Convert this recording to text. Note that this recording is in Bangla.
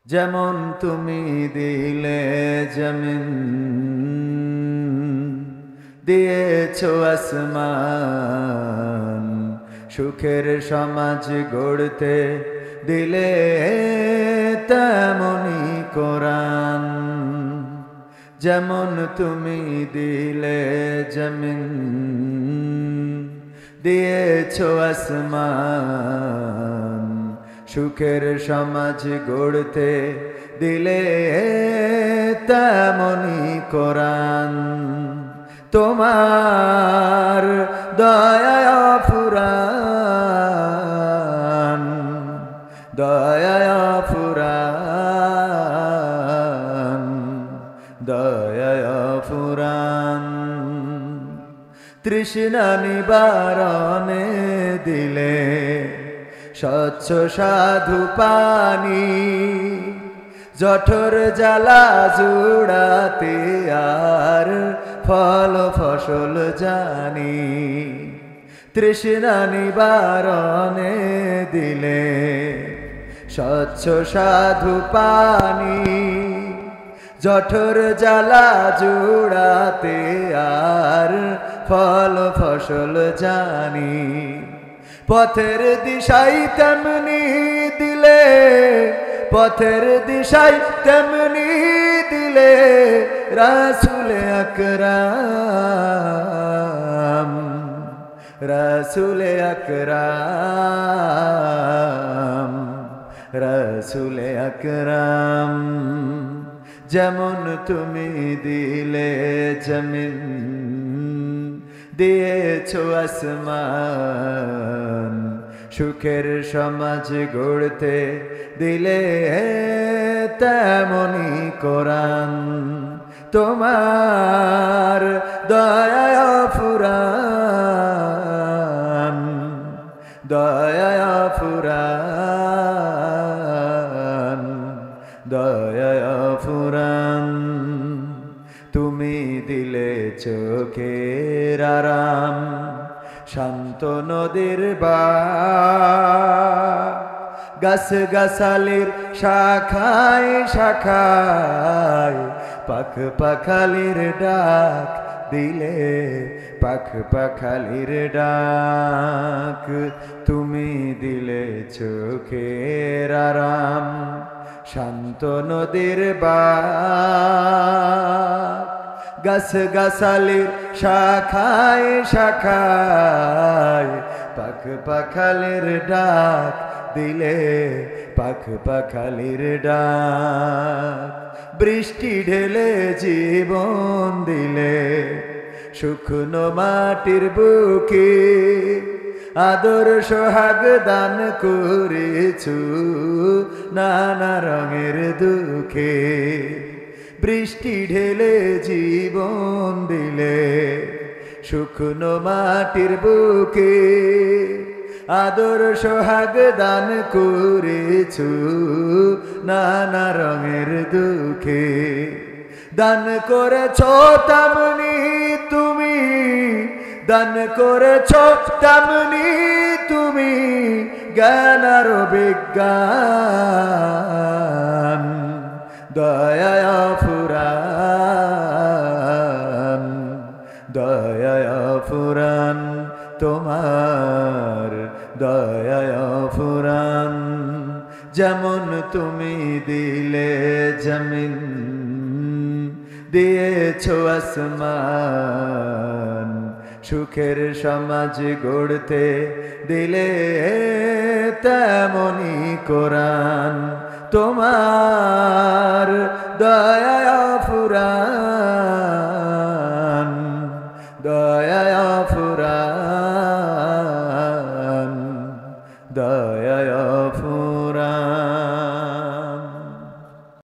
যেমন তুমি দিলে জমিন, দিয়েছো আসমান, সুখের সমাজ গড়তে দিলে তেমনি কোরআন। যেমন তুমি দিলে জমিন, দিয়েছো আসমান, সুখের সমাজ গড়তে দিলে তেমনি কোরআন। তোমার দয়ায় ফুরান, দয়ায় ফুরান, দয়ায় ফুরান। তৃষ্ণা নিবারণে দিলে স্বচ্ছ সাধু পানি, জঠর জ্বালা জুড়াতে আর ফল ফসল জানি। তৃষ্ণা নিবারণে দিলে স্বচ্ছ সাধু পানি, জঠর জ্বালা জুড়াতে আর ফল ফসল জানি। পথের দিশাই তেমনি দিলে, পথের দিশাই তেমনি দিলে রাসূলে আকরাম, রাসূলে আকরাম, রাসূলে আকরাম। যেমন তুমি দিলে জমিন, দিয়েছো আসমান, সুখের সমাজ গড়তে দিলে তেমনি কোরআন। তোমার দয়ায় ফুরান, দয়ায় ফুরান, দয়ায় ফুরান। তুমি দিলে চোখের আরাম, শান্ত নদীর বাঁক, গাছ গাছালির শাখায় শাখায় পাখ পাখালির ডাক দিলে, পাখ পাখালির ডাক। তুমি দিলে চোখের আরাম, শান্ত নদীর বাঁক, গাছ গাছালির শাখায় শাখায় পাখ পাখালির ডাক দিলে, পাখ পাখালির ডাক। বৃষ্টি ঢেলে জীবন দিলে শুকনো মাটির বুকে, আদর সোহাগ দান করেছো নানা রঙের দুঃখে। বৃষ্টি ঢেলে জীবন দিলে শুকনো মাটির বুকে, আদর সোহাগ দান করেছো নানা রঙের দুঃখে। দান করেছো তেমনি তুমি, দান করেছো তেমনি তুমি জ্ঞান আর বিজ্ঞান। দয়ায় ফুরান, দয়ায় ফুরান, তোমার দয়ায় ফুরান। যেমন তুমি দিলে জমিন, দিয়েছো আসমান, সুখের সমাজ গড়তে দিলে তেমনি কোরআন। তোমার দয়ায় ফুরান, দয়ায় ফুরান,